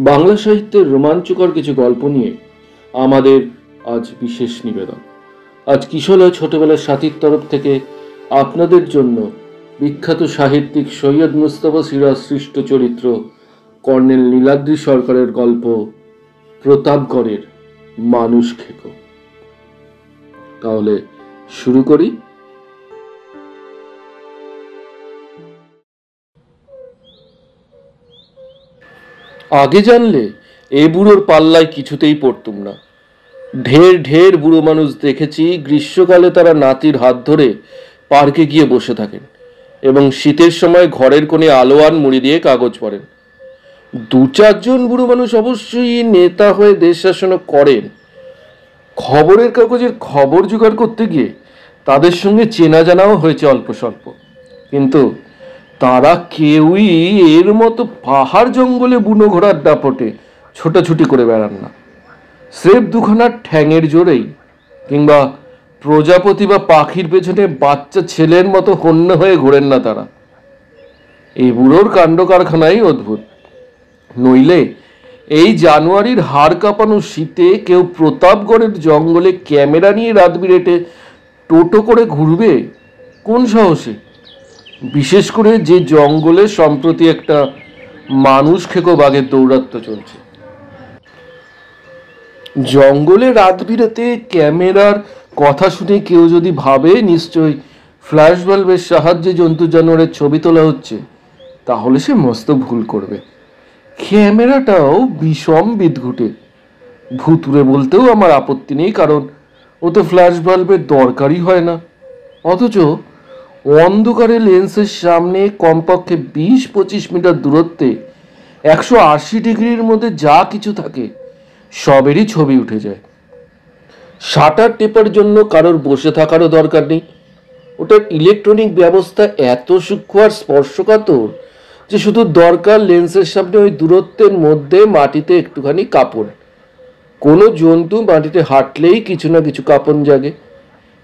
বাংলা সাহিত্যের রোমাঞ্চকর কিছু গল্প নিয়ে আমাদের আজ বিশেষ নিবেদন। আজ কিশোর ছোটবেলার সাথীর তরফ থেকে আপনাদের জন্য বিখ্যাত সাহিত্যিক সৈয়দ মুস্তফা সিরাজ সৃষ্ট চরিত্র কর্নেল নীলাদ্রি সরকারের গল্প প্রতাপগড়ের মানুষ খেকো। তাহলে শুরু করি। আগে জানলে এ বুড়োর পাল্লায় কিছুতেই পড়তুম না। ঢের ঢের বুড়ো মানুষ দেখেছি, গ্রীষ্মকালে তারা নাতির হাত ধরে পার্কে গিয়ে বসে থাকেন এবং শীতের সময় ঘরের কোণে আলোয়ান মুড়ি দিয়ে কাগজ পড়েন। দু চারজন বুড়ো মানুষ অবশ্যই নেতা হয়ে দেশ শাসন করেন। খবরের কাগজের খবর জোগাড় করতে গিয়ে তাদের সঙ্গে চেনা জানাও হয়েছে অল্প স্বল্প, কিন্তু তারা কেউই এর মতো পাহাড় জঙ্গলে বুনো ঘোড়ার দাপটে ছোটাছুটি করে বেড়ান না। স্রেফ দুখানা ঠ্যাঙের জোরেই কিংবা প্রজাপতি বা পাখির পেছনে বাচ্চা ছেলের মতো হন্য হয়ে ঘোরেন না তারা। এই বুড়োর কাণ্ড কারখানাই অদ্ভুত। নইলে এই জানুয়ারির হাড় কাঁপানো শীতে কেউ প্রতাপগড়ের জঙ্গলে ক্যামেরা নিয়ে রাত বিরেটে টোটো করে ঘুরবে কোন সাহসে? বিশেষ করে যে জঙ্গলে সম্প্রতি একটা মানুষ খেকো বাঘের দৌরাত্ম্য চলছে। জঙ্গলে রাত বিরাতে ক্যামেরার কথা শুনে কেউ যদি ভাবে নিশ্চয়ই ফ্ল্যাশ বাল্বের সাহায্যে জন্তু জানোয়ারের ছবি তোলা হচ্ছে, তাহলে সে মস্ত ভুল করবে। ক্যামেরাটাও বিষম বিদঘুটে। ভুতুরে বলতেও আমার আপত্তি নেই, কারণ ও তো ফ্ল্যাশ বাল্বের দরকারই হয় না। অথচ অন্ধকারে লেন্সের সামনে কমপক্ষে 20-25 মিটার দূরত্বে 180 ডিগ্রির মধ্যে যা কিছু থাকে সবেরই ছবি উঠে যায়। শাটার টেপার জন্য কারোর বসে থাকারও দরকার নেই। ওটার ইলেকট্রনিক ব্যবস্থা এত সূক্ষ্ম আর স্পর্শকাতর যে শুধু দরকার লেন্সের সামনে ওই দূরত্বের মধ্যে মাটিতে একটুখানি কাঁপন। কোনো জন্তু মাটিতে হাঁটলেই কিছু না কিছু কাঁপন জাগে,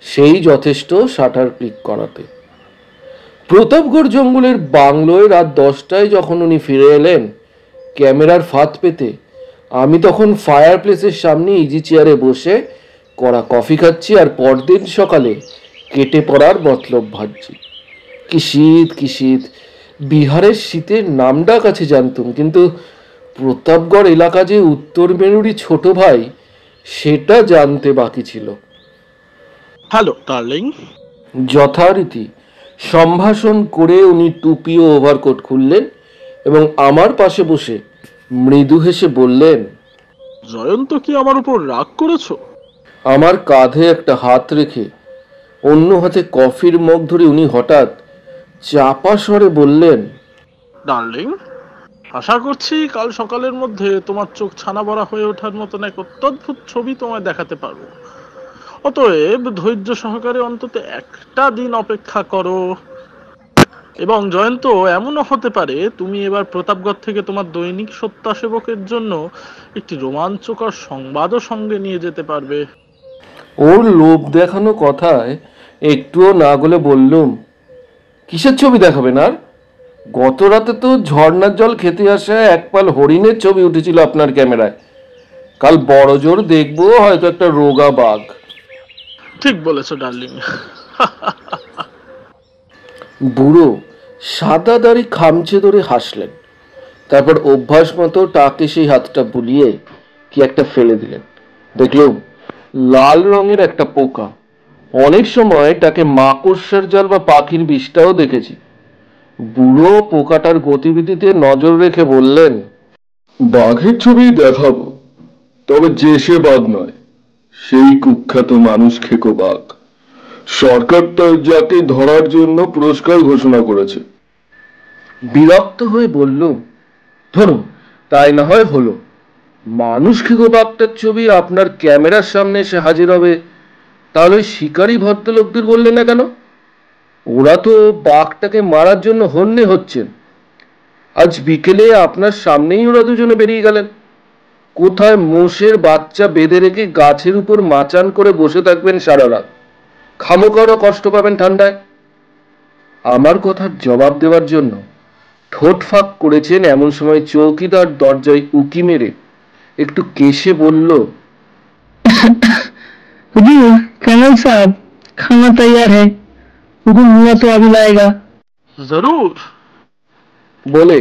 সেই যথেষ্ট শাটার ক্লিক করাতে। প্রতাপগড় জঙ্গলের বাংলোয় রাত 10টায় যখন উনি ফিরে এলেন ক্যামেরার ফাঁদ পেতে, আমি তখন ফায়ার প্লেসের সামনে ইজি চেয়ারে বসে কড়া কফি খাচ্ছি আর পরদিন সকালে কেটে পড়ার মতলব ভাবছি। কি শীত কি শীত! বিহারের শীতের নামডাক আছে জানতুম, কিন্তু প্রতাপগড় এলাকা যে উত্তর মেরুরই ছোট ভাই সেটা জানতে বাকি ছিল। Hello darling. যথারীতি সম্ভাষণ করে উনি টুপি ও ওভারকোট খুললেন এবং আমার পাশে বসে মৃদু হেসে বললেন, জয়ন্ত কি আমার উপর রাগ করেছো? আমার কাঁধে একটা হাত রেখে অন্য হাতে কফির মগ ধরে উনি হঠাৎ চাপা স্বরে বললেন, ডার্লিং, আশা করছি কাল সকালের মধ্যে তোমার চোখ ছানা বড়া হয়ে ওঠার মতন এক অত্যদ্ভুত ছবি তোমায় দেখাতে পারবো। অতএব ধৈর্য সহকারে অন্তত একটা দিন অপেক্ষা করো। এবং জয়ন্ত, এমনও হতে পারে তুমি এবার প্রতাপগড় থেকে তোমার দৈনিক সত্যাসেবকের জন্য একটি রোমাঞ্চকর সংবাদও সঙ্গে নিয়ে যেতে পারবে। ওর লোভ দেখানো কথায় একটুও না গলে বললুম, কিসের ছবি দেখাবেন? আর গত রাতে তো ঝর্ণার জল খেতে আসা এক পাল হরিণের ছবি উঠেছিল আপনার ক্যামেরায়। কাল বড় জোর দেখবো হয়তো একটা রোগা বাঘ। ঠিক বলেছো ডার্লিং। বুড়ো সাদা দাড়ি খামচে ধরে হাসলেন, তারপর অভ্যাস মতো টাকে সেই হাতটা বুলিয়ে কি একটা ফেলে দিলেন। দেখলুম লাল রঙের একটা পোকা। অনেক সময় তাকে মাকড়সার জাল বা পাখির বিষটাও দেখেছি। বুড়ো পোকাটার গতিবিধিতে নজর রেখে বললেন, বাঘের ছবি দেখাবো, তবে যে সে বাঘ নয়, সেই কুখ্যাত মানুষ খেকো বাঘ। সরকার তার যাকে ধরার জন্য পুরস্কার ঘোষণা করেছে। বিরক্ত হয়ে বললুম, ধরুন তাই না হয় হলো। মানুষ খেকো বাঘটার ছবি আপনার ক্যামেরার সামনে এসে হাজির হবে, তাহলে শিকারী ভদ্রলোকদের বললেন না কেন? ওরা তো বাঘটাকে মারার জন্য হন্যে হচ্ছেন। আজ বিকেলে আপনার সামনেই ওরা দুজনে বেরিয়ে গেলেন। কোথায় মোষের বাচ্চা বেঁধে রেখে গাছের উপর মাচান করে বসে থাকবেন সারা রাত, খামোকারও কষ্ট পাবেন ঠান্ডায়। আমার কথার জবাব দেওয়ার জন্য ঠোঁট ফাঁক করেছেন এমন সময় চৌকিদার দরজায় উকি মেরে একটু কেশে বলল, हुजूर, कर्नल साहब, खाना तैयार है। हुकुम हुआ तो अभी लाएगा। জরুর। বলে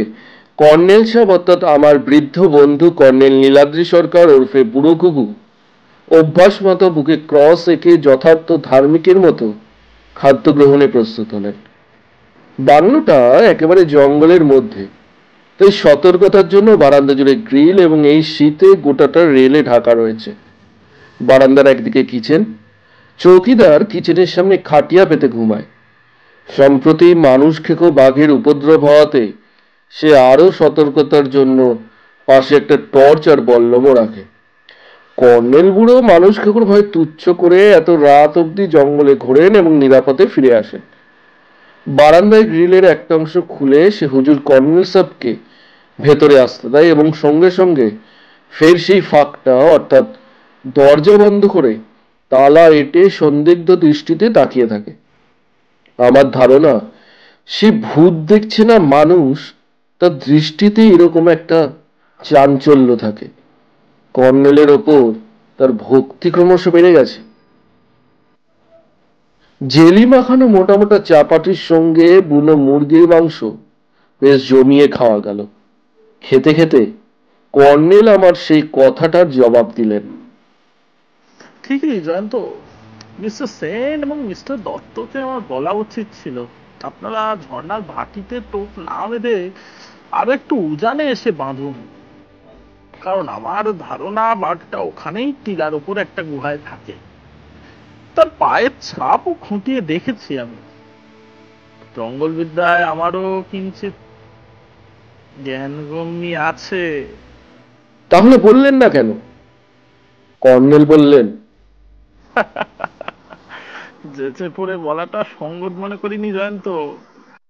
কর্নেল সাহেব অর্থাৎ আমার বৃদ্ধ বন্ধু কর্নেল নীলাদ্রি সরকার ওরফে বুড়ো ঘুঘু অভ্যাস মতো বুকে ক্রস এঁকে যথার্থ ধার্মিকের মতো খাদ্য গ্রহণে প্রস্তুত হলেন। বাংলোটা একেবারে জঙ্গলের মধ্যে, তাই সতর্কতার জন্য বারান্দা জুড়ে গ্রিল এবং এই শীতে গোটাটা রেলে ঢাকা রয়েছে। বারান্দার একদিকে কিচেন, চৌকিদার কিচেনের সামনে খাটিয়া পেতে ঘুমায়। সম্প্রতি মানুষ খেকো বাঘের উপদ্রব হওয়াতে সে আরো সতর্কতার জন্য পাশে একটা টর্চ আর বল্লমও রাখে। কর্নেল বুড়ো মানুষ খেকোর ভয় তুচ্ছ করে এত রাত অবধি জঙ্গলে ঘোরেন এবং নিরাপদে ফিরে আসেন। বারান্দায় গ্রিলের একটা অংশ খুলে সে হুজুর কর্নেল সাহেবকে ভেতরে আসতে দেয় এবং সঙ্গে সঙ্গে ফের সেই ফাঁকটা অর্থাৎ দরজা বন্ধ করে তালা এঁটে সন্দিগ্ধ দৃষ্টিতে তাকিয়ে থাকে। আমার ধারণা সে ভূত দেখছে না মানুষ, তার দৃষ্টিতে এরকম একটা চাঞ্চল্য থাকে। কর্নেলের ওপর তার ভক্তি ক্রমশ বেড়ে গেছে। জেলি মাখানো মোটা মোটা চাপাটির সঙ্গে বুনো মুরগির মাংস বেশ জমিয়ে খাওয়া গেল। খেতে খেতে কর্নেল আমার সেই কথাটার জবাব দিলেন। ঠিকই জয়ন্ত, মিস্টার সেন এবং মিস্টার দত্তকে আমার বলা উচিত ছিল আপনারা ঝর্ণার ভাটিতে টোপ না বেঁধে আর একটু উজানে এসে বাঁধুন, কারণ আমার ধারণা বাঘটা ওখানেই টিলার উপর একটা গুহায় থাকে। তার পায়ের ছাপও খুঁটিয়ে দেখেছি আমি। জঙ্গলবিদ্যায় আমারও কিঞ্চিত জ্ঞানগম্যি আছে। তাহলে বললেন না কেন? কর্নেল বললেন, যেচে পড়ে বলাটা সঙ্গত মনে করিনি জয়ন্ত।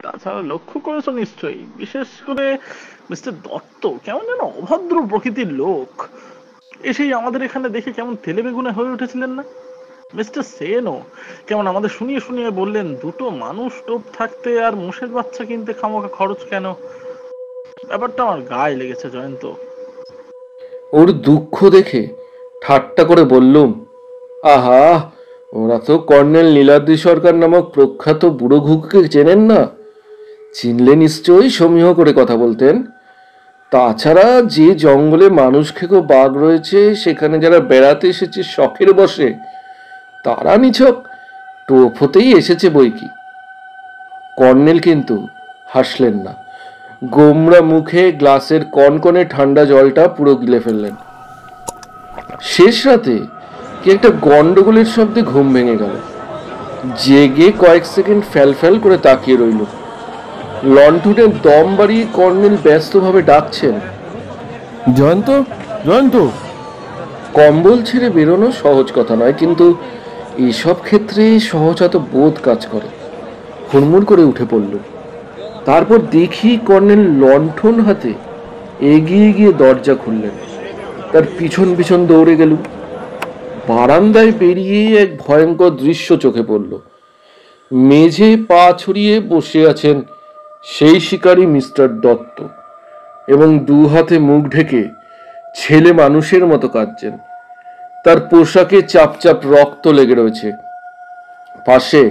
তাছাড়া লক্ষ্য করেছো নিশ্চয়ই, বিশেষ করে মিস্টার দত্ত কেমন যেন অভদ্র প্রকৃতির লোক। এসেই আমাদের এখানে দেখে কেমন তেলে বেগুনে হয়ে উঠেছিলেন না? মিস্টার সেনও কেমন আমাদের শুনিয়ে শুনিয়ে বললেন দুটো মানুষ টোপ থাকতে আর মোষের বাচ্চা কিনতে খামোখা খরচ কেন। ব্যাপারটা আমার গায়ে লেগেছে জয়ন্ত। ওর দুঃখ দেখে ঠাট্টা করে বললুম, আহা, ওরা তো কর্নেল নীলাদ্রি সরকার নামক প্রখ্যাত বুড়ো ঘুঘুকে চেনেন না। চিনলে নিশ্চয়ই সমীহ করে কথা বলতেন। তাছাড়া যে জঙ্গলে মানুষ খেকো বাঘ রয়েছে সেখানে যারা বেড়াতে এসেছে শখের বসে, তারা নিছক টোপ হতেই এসেছে বই কি। কর্নেল কিন্তু হাসলেন না, গোমরা মুখে গ্লাসের কনকনে ঠান্ডা জলটা পুরো গিলে ফেললেন। শেষ রাতে কি একটা গন্ডগোলের শব্দে ঘুম ভেঙে গেল। জেগে কয়েক সেকেন্ড ফ্যাল করে তাকিয়ে রইল। লণ্ঠনের দম বাড়িয়ে কর্নেল ব্যস্তভাবে ডাকছেন, জয়ন্ত, জয়ন্ত। কম্বল ছেড়ে বেরোনো সহজ কথা নয়, কিন্তু এসব ক্ষেত্রে সহজাত বোধ কাজ করে। হুড়মুড় করে উঠে পড়ল। তারপর দেখি কর্নেল লণ্ঠন হাতে এগিয়ে গিয়ে দরজা খুললেন। তার পিছন পিছন দৌড়ে গেল। বারান্দায় বেরিয়ে এক ভয়ঙ্কর দৃশ্য চোখে পড়ল। মেঝে পা ছড়িয়ে বসে আছেন সেই শিকারী মিস্টার দত্ত এবং দু হাতে মুখ ঢেকে ছেলে মানুষের মতো কাঁদছেন। তার পোশাকে চাপচাপ রক্ত লেগে রয়েছে। পাশে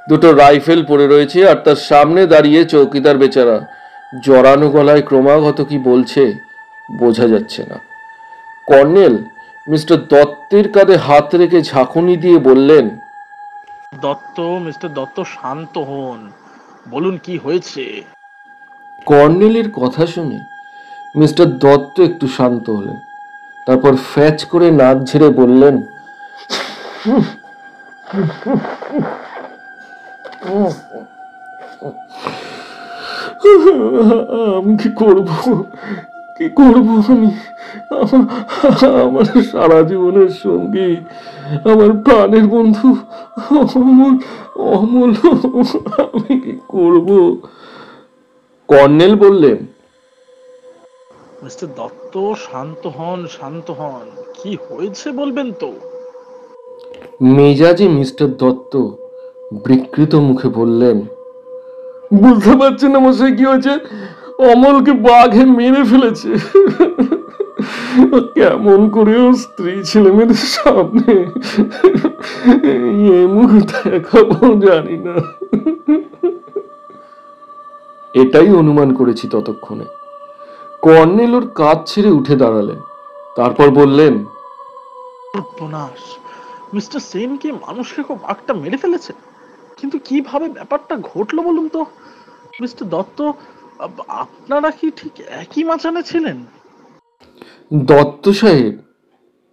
দুটো রাইফেল পড়ে রয়েছে আর তার সামনে দাঁড়িয়ে চৌকিদার বেচারা জড়ানো গলায় ক্রমাগত কি বলছে বোঝা যাচ্ছে না। কর্নেল মিস্টার দত্তের কাঁধে হাত রেখে ঝাঁকুনি দিয়ে বললেন, মিস্টার দত্ত শান্ত হন, বলুন কি হয়েছে। কর্নেলের কথা শুনে মিস্টার দত্ত একটু শান্ত হলেন। তারপর ফ্যাচ করে নাক ঝেড়ে বললেন, আমি কি করব, কি করব আমি? আমার সারা জীবনের সঙ্গী, আমার প্রাণের বন্ধু অমল, অমল, আমি কি করব? কর্নেল বললেন, মিস্টার দত্ত শান্ত হন, শান্ত হন, কি হয়েছে বলবেন তো। মেজাজে মিস্টার দত্ত বিকৃত মুখে বললেন, বুঝতে পারছেন না মশাই কি হয়েছে? অমলকে বাঘে মেরে ফেলেছে। কেমন করে ওর স্ত্রী ছেলে মেয়েদের সামনে এই মুখ দেখাবো জানি না। এটাই অনুমান করেছি ততক্ষণে। কর্নেল ওর কাজ ছেড়ে উঠে দাঁড়ালেন, তারপর বললেন, সর্বনাশ, মিস্টার সেন কি মানুষকে খুব বাঘটা মেরে ফেলেছে? কিন্তু কিভাবে ব্যাপারটা ঘটলো বলুন তো মিস্টার দত্ত? আপনারা কি ঠিক একই মাঝানে ছিলেন? দত্ত সাহেব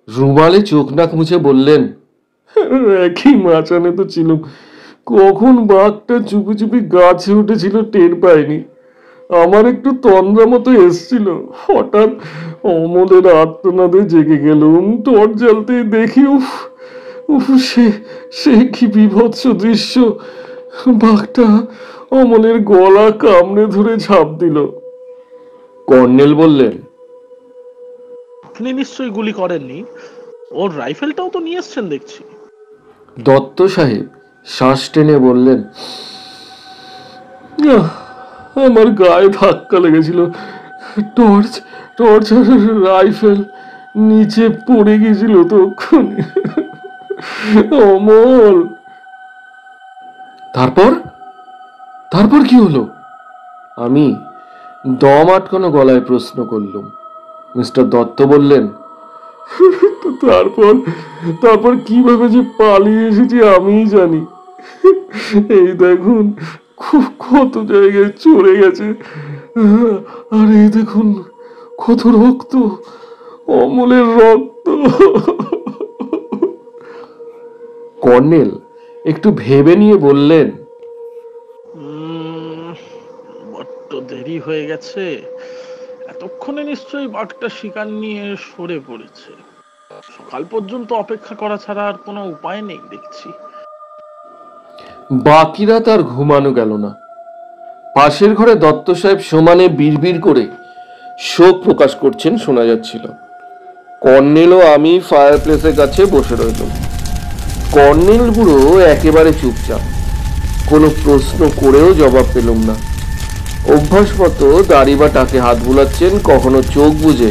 রুমালে চোখ নাক মুছে বললেন, একই মাচানে তো ছিল, কখন বাঘটা চুপি চুপি গাছে উঠেছিল টের পাইনি। আমার একটু তন্দ্রা মতো এসছিল, হঠাৎ অমলের আর্তনাদে জেগে গেলুম। টর্চ জ্বালতে দেখি, উফ উফ, সে কি বিভৎস দৃশ্য! বাঘটা অমলের গলা কামড়ে ধরে ঝাঁপ দিল। কর্নেল বললেন, আপনি নিশ্চয়ই গুলি করেননি? ওর রাইফেলটাও তো নিয়ে এসছেন দেখছি। দত্ত সাহেব শ্বাস টেনে বললেন, "আহ, আমার গায়ে ধাক্কা লেগেছিল, টর্চ টর্চ আর রাইফেল নিচে পড়ে গেছিল তক্ষুনি। অমল।" তারপর তারপর কি হলো? আমি দম আটকানো গলায় প্রশ্ন করলাম। মিস্টার দত্ত বললেন, তারপর তারপর কিভাবে যে পালিয়ে এসেছি আমিই জানি। এই দেখুন, কত জায়গায় চড়ে গেছে, আর এই দেখুন কত রক্ত, অমলের রক্ত। কর্নেল একটু ভেবে নিয়ে বললেন, বড্ড দেরি হয়ে গেছে। এতক্ষণে নিশ্চয়ই বাঘটা শিকার নিয়ে সরে পড়েছে। সকাল পর্যন্ত অপেক্ষা করা ছাড়া আর কোনো উপায় নেই দেখছি। বাকিরা তার ঘুমানো গেল না। পাশের ঘরে দত্ত সাহেব সমানে বিড়বিড় করে শোক প্রকাশ করছেন শোনা যাচ্ছিল। কর্নেল ও আমি ফায়ার প্লেসের কাছে বসে রইলাম। কর্নেল বুড়ো একেবারে চুপচাপ, কোনো প্রশ্ন করেও জবাব পেলাম না। অভ্যাস মতো দাড়ি বা টাকে হাত বুলাচ্ছেন, কখনো চোখ বুজে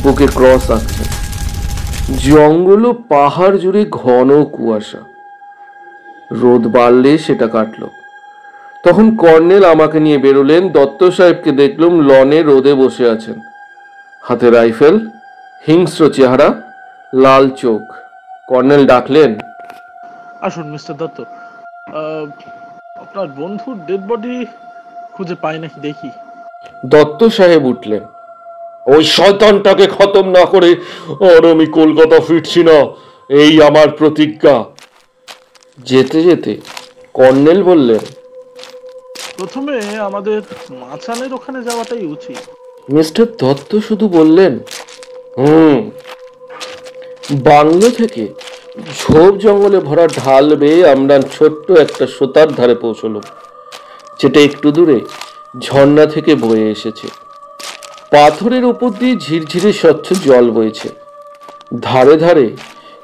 বুকে ক্রস আঁকছেন। জঙ্গল ও পাহাড় জুড়ে ঘন কুয়াশা, রোদ বাড়লে সেটা কাটলো। তখন কর্নেল আমাকে নিয়ে বেরোলেন। দত্ত সাহেবকে দেখলাম লনে রোদে বসে আছেন, হাতে রাইফেল, হিংস্র চেহারা, লাল চোখ। কর্নেল ডাকলেন, আসুন মিস্টার দত্ত, আপনার বন্ধুর ডেড বডি খুঁজে পাই নাকি দেখি। দত্ত সাহেব উঠলেন, ওই শয়তানটাকে খতম না করে আর আমি কলকাতা ফিরছি না, এই আমার প্রতিজ্ঞা। যেতে যেতে কর্নেল বললেন, প্রথমে আমাদের মাচানের ওখানে যাওয়াটাই উচিত। মিস্টার দত্ত শুধু বললেন, বাংলো থেকে ঝোপ জঙ্গলে ভরা ঢাল বেয়ে আমরা ছোট্ট একটা সোতার ধারে পৌঁছলাম, যেটা একটু দূরে ঝর্ণা থেকে বয়ে এসেছে। পাথরের ওপর দিয়ে ঝিরঝিরে স্বচ্ছ জল বইছে। ধারে ধারে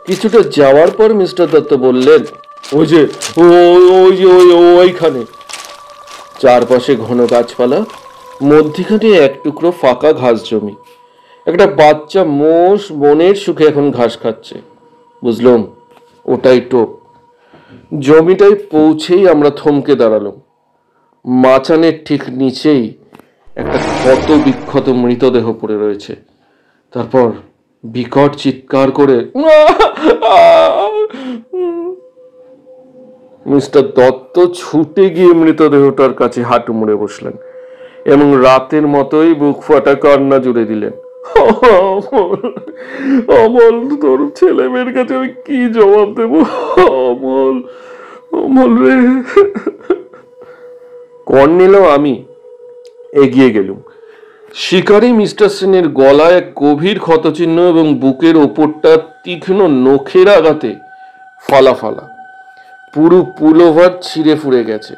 কিছুটা যাওয়ার পর মিস্টার দত্ত বললেন, ওই যে ওইখানে। চারপাশে ঘন গাছপালা, মধ্যিখানে এক টুকরো ফাঁকা ঘাস জমি। একটা বাচ্চা মোষ বনের সুখে এখন ঘাস খাচ্ছে। বুঝলাম ওটাই টোপ। জমিটায় পৌঁছেই আমরা থমকে দাঁড়ালাম। মাচানের ঠিক নিচেই একটা ক্ষত বিক্ষত মৃতদেহ পড়ে রয়েছে। তারপর বিকট চিৎকার করে মিস্টার দত্ত ছুটে গিয়ে মৃতদেহটার কাছে হাঁটু মুড়ে বসলেন এবং রাতের মতোই বুক ফাটা কান্না জুড়ে দিলেন। অমল, তোর ছেলে মেয়ের কাছে আমি কি জবাব দেব? অমল, অমল রে। কর্নেল ও আমি এগিয়ে গেলুম। শিকারী মিস্টার সেনের গলায় এক গভীর ক্ষতচিহ্ন এবং বুকের ওপরটা তীক্ষ্ণ নখের আঘাতে ফালা ফালা, পুরো পুলোভার ছিঁড়ে ফুড়ে গেছে,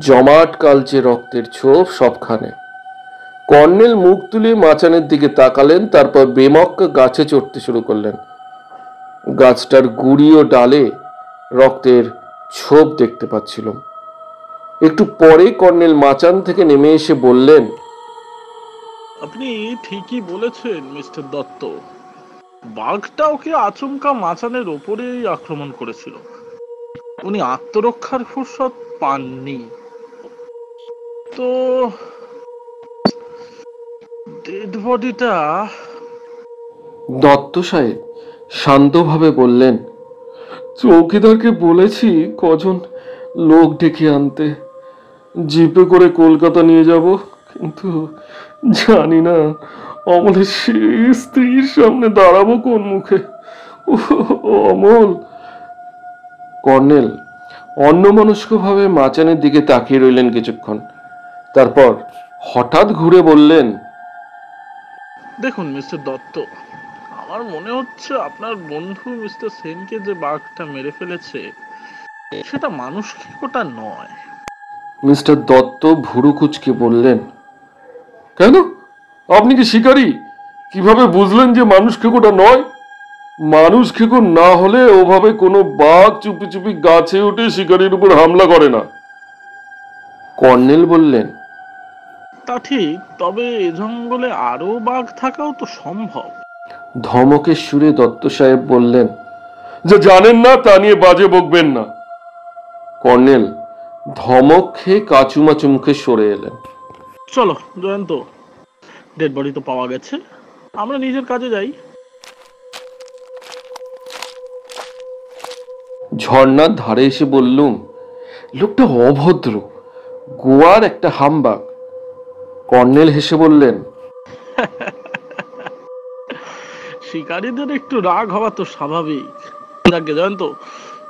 জমাট কালচে রক্তের ছোপ সবখানে। কর্নেল মুখ তুলে মাচানের দিকে তাকালেন, তারপর বেমক্কা গাছে চড়তে শুরু করলেন। গাছটার গুড়ি ও ডালে রক্তের ছোপ দেখতে পাচ্ছিলাম। একটু পরে কর্নেল মাচান থেকে নেমে এসে বললেন, আপনি ঠিকই বলেছেন মিস্টার দত্ত। বাঘটা ওকে আচমকা মাচানের ওপরেই আক্রমণ করেছিল। উনি আত্মরক্ষার ফুরসত পাননি। তো ডেড বডিটা দত্ত সাহেব শান্তভাবে বললেন, চৌকিদারকে বলেছি কজন লোক ডেকে আনতে, জিপে করে কলকাতা নিয়ে যাব, কিন্তু জানি না অমলের সেই স্ত্রীর সামনে দাঁড়াবো কোন মুখে। অমল। কর্নেল অন্যমনস্কভাবে মাচানের দিকে তাকিয়ে রইলেন কিছুক্ষণ, তারপর হঠাৎ ঘুরে বললেন, দেখুন মিস্টার দত্ত, আমার মনে হচ্ছে আপনার বন্ধু মিস্টার সেনকে যে বাঘটা মেরে ফেলেছে সেটা মানুষ ওটা নয়। মিস্টার দত্ত ভুরু কুচকে বললেন, কেন? আপনি কি শিকারী? কিভাবে বুঝলেন যে মানুষ খেকোটা নয়? মানুষ খেকো না হলে ওভাবে কোনো বাঘ চুপি চুপি গাছে উঠে শিকারীর উপর হামলা করে না। কর্নেল বললেন, তা ঠিক, তবে এ জঙ্গলে আরো বাঘ থাকাও তো সম্ভব। ধমকের সুরে দত্ত সাহেব বললেন, যে জানেন না তা নিয়ে বাজে বকবেন না। কর্নেল ধমক খেয়ে কাচুমাচু মুখে সরে এলেন। চলো জয়ন্ত, ডেড বডি তো পাওয়া গেছে, আমরা নিজের কাজে যাই। ঝর্ণার ধারে এসে বললুম, লোকটা অভদ্র, গোয়ার একটা হামবাগ। কর্নেল হেসে বললেন, শিকারীদের একটু রাগ হওয়া তো স্বাভাবিক। যাকে জয়ন্ত,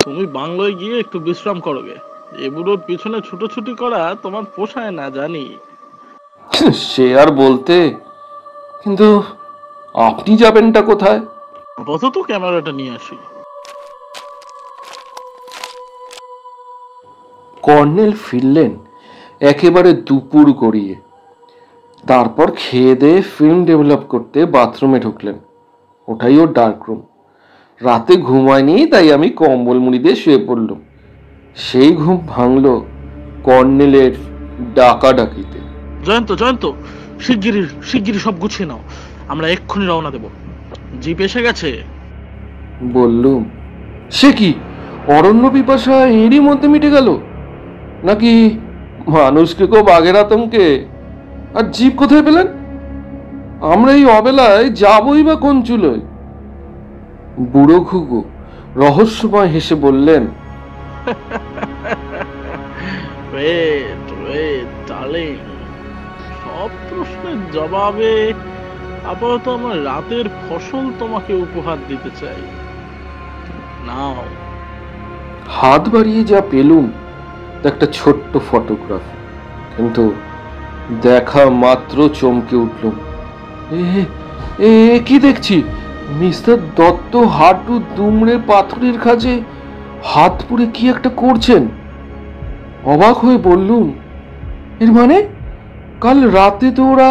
তুমি বাংলোয় গিয়ে একটু বিশ্রাম করোগে। এ বুড়োর পিছনে ছুটোছুটি করা তোমার পোষায় না জানি। সে আর বলতে, কিন্তু আপনি যাবেনটা কোথায়? আপাতত ক্যামেরাটা নিয়ে আসি। কর্নেল ফিরলেন একেবারে দুপুর গড়িয়ে। তারপর খেয়ে দিয়ে ফিল্ম ডেভেলপ করতে বাথরুমে ঢুকলেন। ওটাই ওর ডার্ক রুম। রাতে ঘুমায়নি, তাই আমি কম্বল মুড়ি দিয়ে শুয়ে পড়লুম। সেই ঘুম ভাঙল কর্নেলের ডাকাডাকিতে। জয়ন্ত জয়ন্ত, শিগগিরই সব গুছিয়ে নাও, আমরা এক্ষুনি রওনা দেব। জিপ এসে গেছে। বললুম, সে কি অরণ্য পিপাসা এরই মধ্যে মিটে গেল? নাকি মানুষকে কেউ বাঘের আতঙ্কে? আর জিপ কোথায় পেলেন? আমরা এই অবেলায় যাবই বা কোন চুলোয়? বুড়ো ঘুঘু রহস্যময় হেসে বললেন, সব প্রশ্নের জবাবে আপাতত আমার রাতের ফসল তোমাকে উপহার দিতে চাই, নাও। হাত বাড়িয়ে যা পেলুম একটা ছোট্ট ফটোগ্রাফ, কিন্তু দেখা মাত্র চমকে উঠলুম। এ কি দেখছি? মিস্টার দত্ত হাঁটু দুমড়ে পাথরের কাছে হাত পুড়ে কি একটা করছেন। অবাক হয়ে বললুম, এর মানে কাল রাতে তো ওরা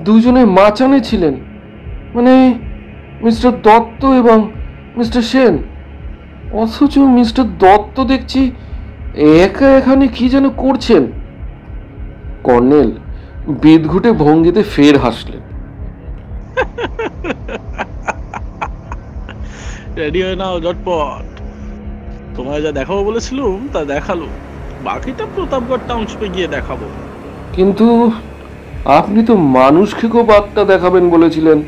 দুজনে মাচানে ছিলেন, মানে মিস্টার দত্ত এবং মিস্টার সেন। অথচ মিস্টার দত্ত দেখছি একা এখানে কি যেন করছেন। কর্নেল বিদঘুটে ভঙ্গিতে ফের হাসলেন। রেডি হয়ে নাও ঝটপট, তোমায় যা দেখাবো বলেছিলুম তা দেখালো, বাকিটা প্রতাপগড় টাউনশিপে গিয়ে দেখাবো। কিন্তু আপনি তো মানুষ খেকো বাঘটা দেখাবেন বলেছিলেন।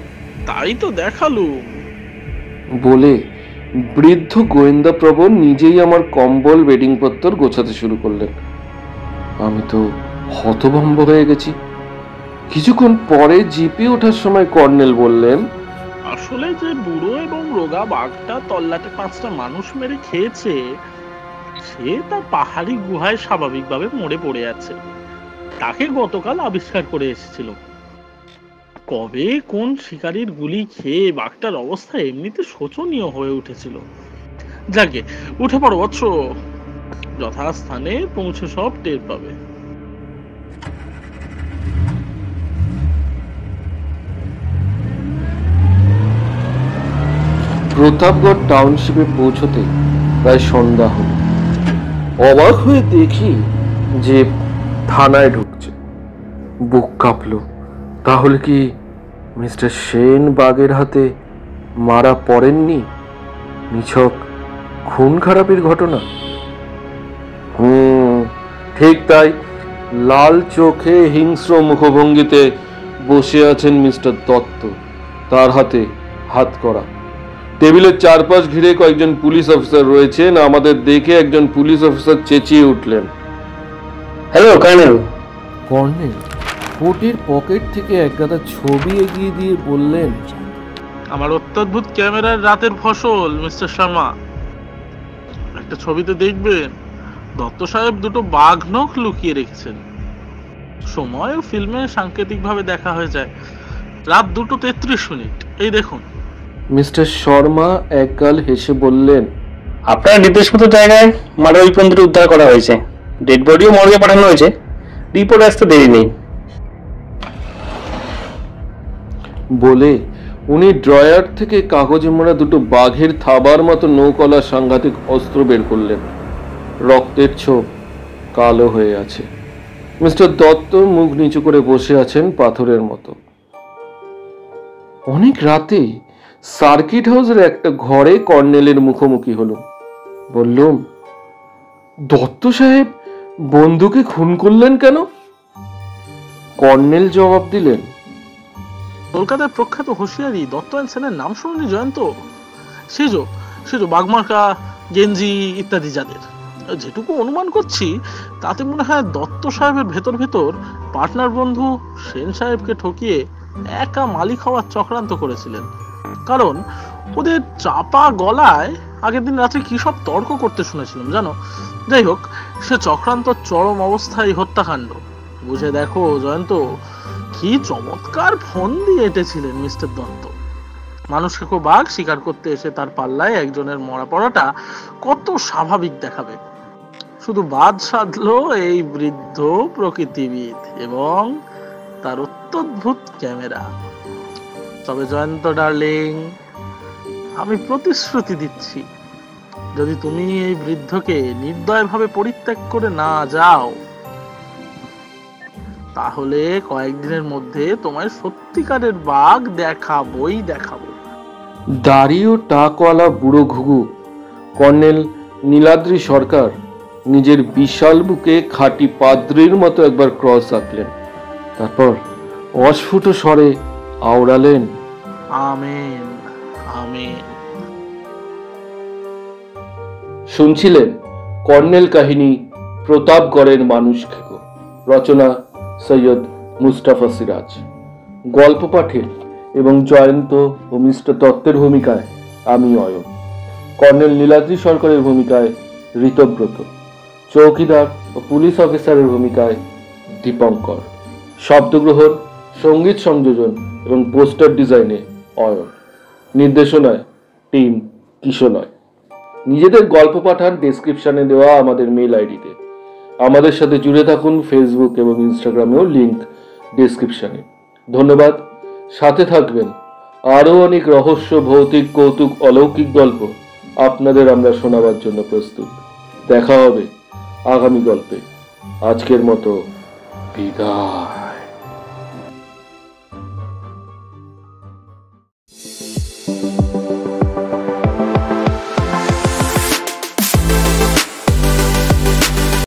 তাই তো দেখালুম। বলে বৃদ্ধ গোয়েন্দা প্রবণ নিজেই আমার কম্বল বেডিংপত্তর গোছাতে শুরু করলেন। আমি তো হতভম্ব হয়ে গেছি। কিছুক্ষণ পরে জিপে ওঠার সময় কর্নেল বললেন, আসলে যে বুড়ো এবং রোগা বাঘটা তল্লাটে 5টা মানুষ মেরে খেয়েছে, সে তার পাহাড়ি গুহায় স্বাভাবিকভাবে মরে পড়ে আছে। তাকে গতকাল আবিষ্কার করে এসেছিল। কবে কোন শিকারীর গুলি খেয়ে বাঘটার অবস্থা এমনিতে শোচনীয় হয়ে উঠেছিল। যাকে উঠে পড়ো বৎস, যথাস্থানে পৌঁছে সব টের পাবে। প্রতাপগড় টাউনশিপে পৌঁছতে প্রায় সন্ধ্যা হল। অবাক হয়ে দেখি জিপ থানায় ঢুকছে। বুক কাঁপল। তাহলে কি মিস্টার সেন বাগের হাতে মারা পড়েননি? নিছক খুন খারাপির ঘটনা? ঠিক তাই। লাল চোখে হিংস্র মুখভঙ্গিতে বসে আছেন মিস্টার দত্ত, তার হাতে হাত করা। টেবিলের চারপাশ ঘিরে কয়েকজন পুলিশ অফিসার রয়েছেন। আমাদের দেখে একজন পুলিশ অফিসার চেঁচিয়ে উঠলেন, হ্যালো কর্নেল। কর্নেল কোটের পকেট থেকে একগাদা ছবি এগিয়ে দিয়ে বললেন, আমার অত্যদ্ভুত ক্যামেরার রাতের ফসল মিস্টার শর্মা। একটা ছবিতে দেখবেন দত্ত সাহেব দুটো বাঘ নখ লুকিয়ে রেখেছেন। সময় ও ফিল্মে সাংকেতিকভাবে দেখা হয়ে যায়। রাত 2:33। এই দেখুন। মিস্টার শর্মা একগাল হেসে বললেন, আপনার নির্দেশ মতো জায়গায় মার্ডার ওয়েপনটি উদ্ধার করা হয়েছে। ডেড বডিও মর্গে পাঠানো হয়েছে। রিপোর্ট আসতে দেরি নেই। বলে উনি ড্রয়ার থেকে কাগজে মোড়া দুটো বাঘের থাবার মতো নৌকলা সাংঘাতিক অস্ত্র বের করলেন। রক্তের ছোপ কালো হয়ে আছে। মিস্টার দত্ত মুখ নিচু করে বসে আছেন পাথরের মতো। অনেক রাতে সার্কিট হাউসের একটা ঘরে কর্নেলের মুখোমুখি হলো। বললুম, দত্ত সাহেব বন্ধুকে খুন করলেন কেন? কর্নেল জবাব দিলেন, কলকাতার প্রখ্যাত হুঁশিয়ারি দত্ত অ্যান্ড সেনের নাম শুনুনি জয়ন্ত? সেজো বাগমার্কা, গেঞ্জি ইত্যাদি যাদের। যেটুকু অনুমান করছি তাতে মনে হয় দত্ত সাহেবের ভেতর পার্টনার বন্ধু সেন সাহেবকে ঠকিয়ে একা মালিক হওয়ার চক্রান্ত করেছিলেন। কারণ ওদের চাপা গলায় আগের দিন রাত্রে কি সব তর্ক করতে শুনেছিলাম জানো। যাই হোক, সে চক্রান্ত চরম অবস্থায় হত্যাকাণ্ড। বুঝে দেখো জয়ন্ত, কি চমৎকার ফোন দিয়ে এঁটেছিলেন মিস্টার দত্ত। মানুষকে খুব বাঘ শিকার করতে এসে তার পাল্লায় একজনের মরা পড়াটা কত স্বাভাবিক দেখাবে। শুধু বাদ সাধলো এই বৃদ্ধ প্রকৃতিবিদ এবং তার অত্যদ্ভুত ক্যামেরা। তবে জয়ন্ত ডার্লিং, আমি প্রতিশ্রুতি দিচ্ছি, যদি তুমি এই বৃদ্ধকে নির্দয়ভাবে পরিত্যাগ করে না যাও, তাহলে কয়েকদিনের মধ্যে তোমায় সত্যিকারের বাঘ দেখাবো। দাড়ি ও টাকওয়ালা বুড়ো ঘুঘু কর্নেল নীলাদ্রি সরকার নিজের বিশাল বুকে খাঁটি পাদ্রীর মতো একবার ক্রস আঁকলেন। তারপর অস্ফুট স্বরে আওড়ালেন, আমেন আমেন। শুনছিলেন কর্নেল কাহিনী প্রতাপগড়ের মানুষ খেকো, রচনা সৈয়দ মুস্তাফা সিরাজ, গল্প পাঠে এবং জয়ন্ত ও মিস্টার দত্তের ভূমিকায় আমি অয়ন, কর্নেল নীলাদ্রি সরকারের ভূমিকায় ঋতব্রত, চৌকিদার ও পুলিশ অফিসারের ভূমিকায় দীপঙ্কর, শব্দগ্রহণ, সঙ্গীত সংযোজন এবং পোস্টার ডিজাইনে অয়ন, নির্দেশনায় টিম কিশোলয়। নিজেদের গল্প পাঠান ডেসক্রিপশনে দেওয়া আমাদের মেল আইডিতে। আমাদের সাথে জুড়ে থাকুন ফেসবুক এবং ইনস্টাগ্রামেও, লিংক ডেসক্রিপশনে। ধন্যবাদ। সাথে থাকবেন। আরও অনেক রহস্য, ভৌতিক, কৌতুক, অলৌকিক গল্প আপনাদের আমরা শোনাবার জন্য প্রস্তুত। দেখা হবে আগামী গল্পে। আজকের মতো বিদায়।